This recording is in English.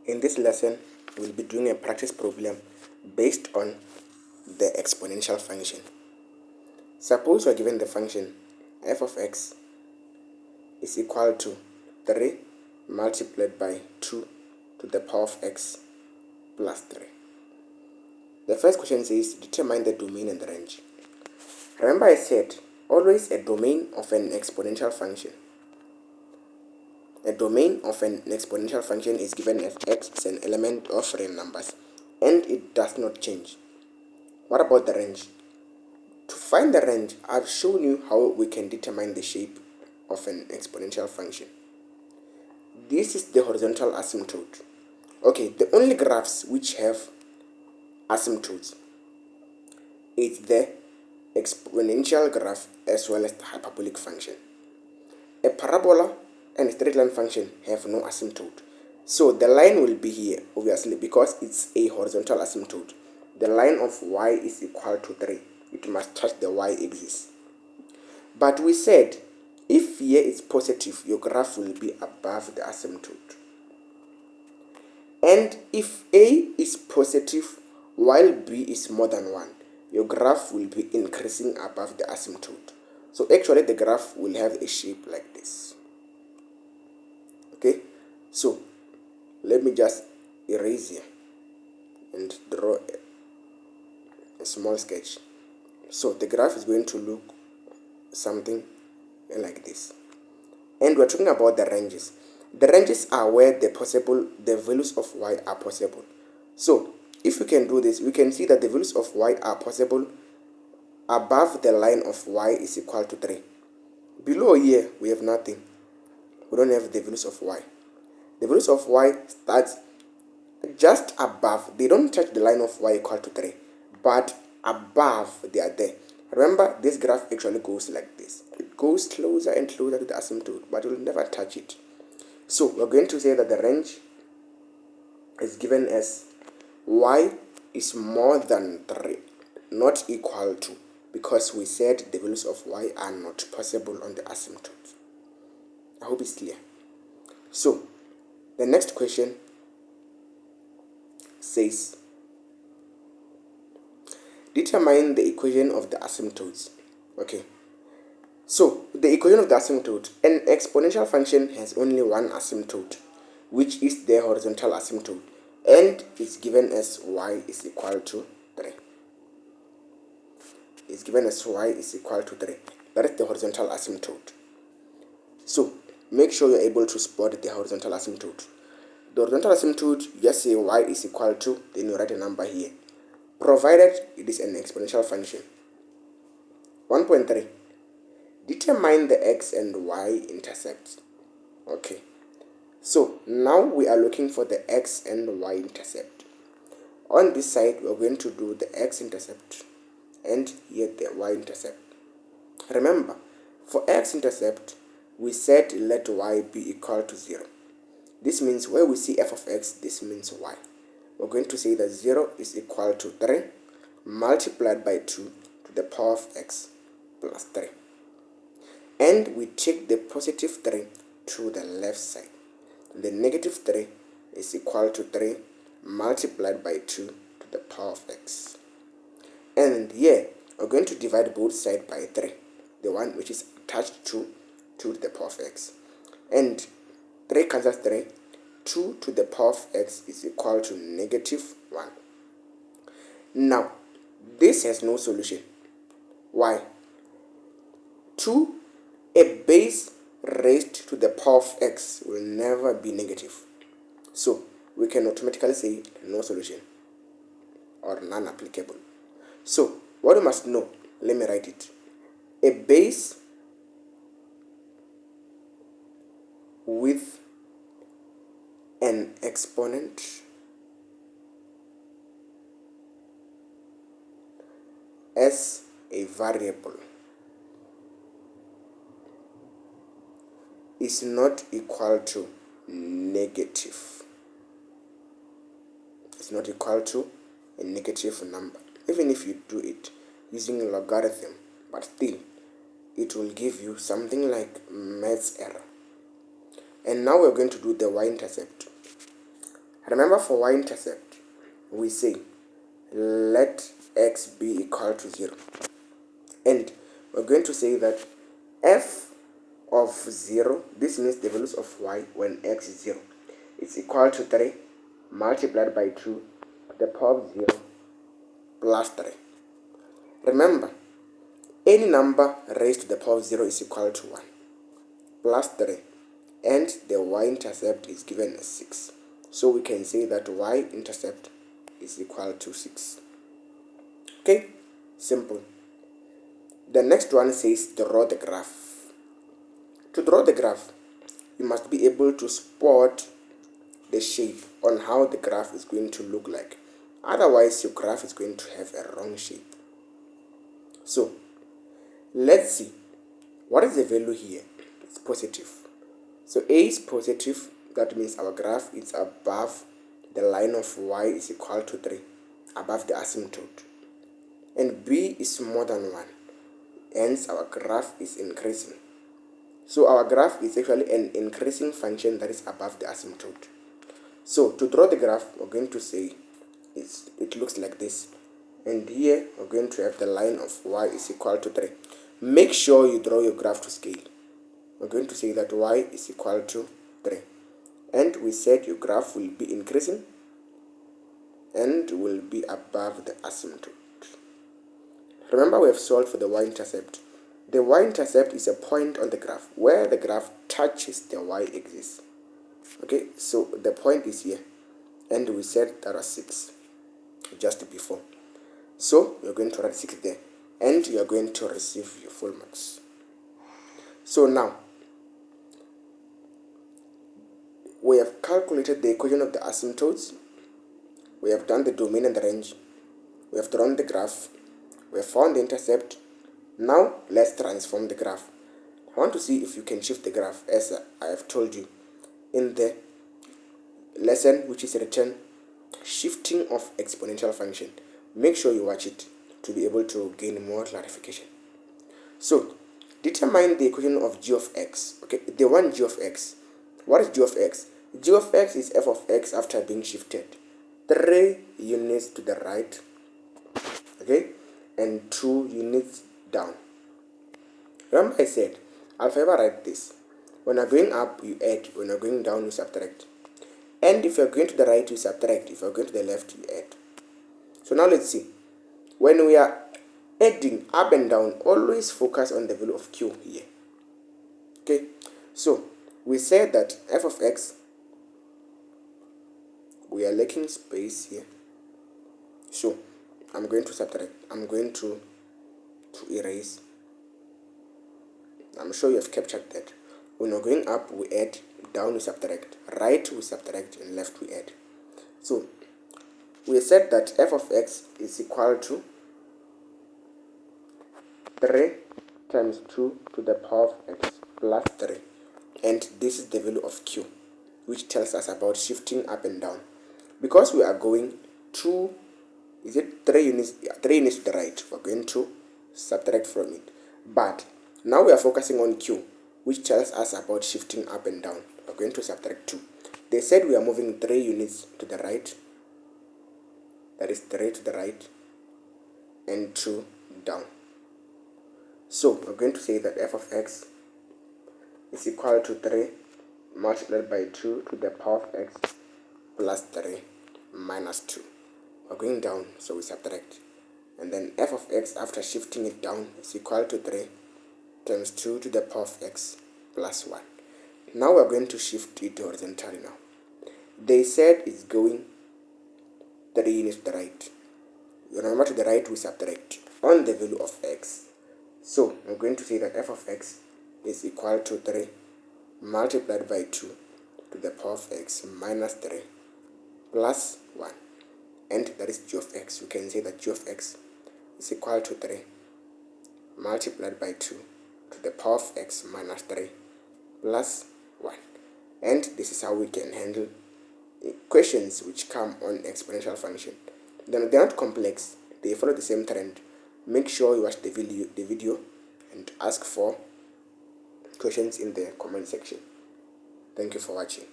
In this lesson, we'll be doing a practice problem based on the exponential function. Suppose we're given the function f of x is equal to 3 multiplied by 2 to the power of x plus 3. The first question says determine the domain and the range. Remember I said always a domain of an exponential function. A domain of an exponential function is given as x is an element of real numbers and it does not change. What about the range? To find the range, I've shown you how we can determine the shape of an exponential function. This is the horizontal asymptote. Okay, the only graphs which have asymptotes is the exponential graph as well as the hyperbolic function. A parabola and a straight line function have no asymptote. So the line will be here, obviously, because it's a horizontal asymptote. The line of y is equal to 3. It must touch the y-axis. But we said, if here is positive, your graph will be above the asymptote. And if a is positive, while b is more than 1, your graph will be increasing above the asymptote. So actually the graph will have a shape like this. Okay, so let me just erase here and draw a small sketch. So the graph is going to look something like this. And we're talking about the ranges. The ranges are where the values of y are possible. So if we can do this, we can see that the values of y are possible above the line of y is equal to 3. Below here, we have nothing. We don't have the values of y. The values of y starts just above. They don't touch the line of y equal to 3, but above they are there. Remember, this graph actually goes like this. It goes closer and closer to the asymptote, but it will never touch it. So we're going to say that the range is given as y is more than 3, not equal to, because we said the values of y are not possible on the asymptote. I hope it's clear. So the next question says determine the equation of the asymptotes. Okay, so the equation of the asymptote, an exponential function has only one asymptote, which is the horizontal asymptote, and it's given as y is equal to 3. It's given as y is equal to 3. That is the horizontal asymptote. So make sure you're able to spot the horizontal asymptote. The horizontal asymptote, just say y is equal to, then you write a number here, provided it is an exponential function. 1.3. Determine the x and y intercepts. Okay, so now we are looking for the x and y intercept. On this side, we're going to do the x-intercept and here the y-intercept. Remember, for x-intercept, we said let y be equal to 0. This means where we see f of x, this means y. We're going to say that 0 is equal to 3 multiplied by 2 to the power of x plus 3. And we take the positive 3 to the left side. The negative 3 is equal to 3 multiplied by 2 to the power of x. And here, we're going to divide both sides by 3, the one which is attached to 2 to the power of x. And 3 cancels 3, 2 to the power of x is equal to negative 1. Now, this has no solution. Why? 2, a base raised to the power of x will never be negative. So, we can automatically say no solution or non-applicable. So, what we must know, let me write it. A base with an exponent as a variable is not equal to negative. It's not equal to a negative number. Even if you do it using logarithm, but still it will give you something like maths error. And now we're going to do the y-intercept. Remember, for y-intercept, we say let x be equal to 0. And we're going to say that f of 0, this means the values of y when x is 0, is equal to 3 multiplied by 2 to the power of 0 plus 3. Remember, any number raised to the power of 0 is equal to 1 plus 3, and the y-intercept is given as 6. So we can say that y-intercept is equal to 6. Okay, simple. The next one says draw the graph. To draw the graph, you must be able to spot the shape on how the graph is going to look like. Otherwise, your graph is going to have a wrong shape. So, let's see. What is the value here? It's positive. So A is positive. That means our graph is above the line of y is equal to 3, above the asymptote. And B is more than 1. Hence, our graph is increasing. So our graph is actually an increasing function that is above the asymptote. So to draw the graph, we're going to say it looks like this. And here, we're going to have the line of y is equal to 3. Make sure you draw your graph to scale. We're going to say that y is equal to 3. And we said your graph will be increasing and will be above the asymptote. Remember, we have solved for the y-intercept. The y-intercept is a point on the graph where the graph touches the y-axis. Okay, so the point is here, and we said that was 6 just before. So you're going to write 6 there, and you're going to receive your full marks. So now, we have calculated the equation of the asymptotes. We have done the domain and the range. We have drawn the graph. We have found the intercept. Now, let's transform the graph. I want to see if you can shift the graph, as I have told you in the lesson which is written shifting of exponential function. Make sure you watch it to be able to gain more clarification. So, determine the equation of g of x. Okay, the one g of x. What is g of x? G of x is f of x after being shifted 3 units to the right, okay, and 2 units down. Remember I said, I'll forever write this. When you're going up, you add. When you're going down, you subtract. And if you're going to the right, you subtract. If you're going to the left, you add. So now let's see. When we are adding up and down, always focus on the value of q here. Okay, so we said that f of x, we are lacking space here. So I'm going to subtract. I'm going to erase. I'm sure you have captured that. When we're going up, we add. Down, we subtract. Right, we subtract. And left, we add. So we said that f of x is equal to 3 times 2 to the power of x plus 3. And this is the value of q, which tells us about shifting up and down. Because we are going 3 units to the right, we're going to subtract from it. But now we are focusing on q, which tells us about shifting up and down. We're going to subtract 2. They said we are moving 3 units to the right. That is 3 to the right and 2 down. So we're going to say that f of x is equal to 3 multiplied by 2 to the power of x plus 3 minus 2. We're going down, so we subtract. And then f of x, after shifting it down, is equal to 3 times 2 to the power of x plus 1. Now we're going to shift it horizontally now. They said it's going 3 units to the right. Remember, to the right we subtract on the value of x. So I'm going to say that f of x is equal to 3 multiplied by 2 to the power of x minus 3 plus 1. And that is g of x. You can say that g of x is equal to 3 multiplied by 2 to the power of x minus 3 plus 1. And this is how we can handle questions which come on exponential function. They're not complex. They follow the same trend. Make sure you watch the video and ask for questions in the comment section. Thank you for watching.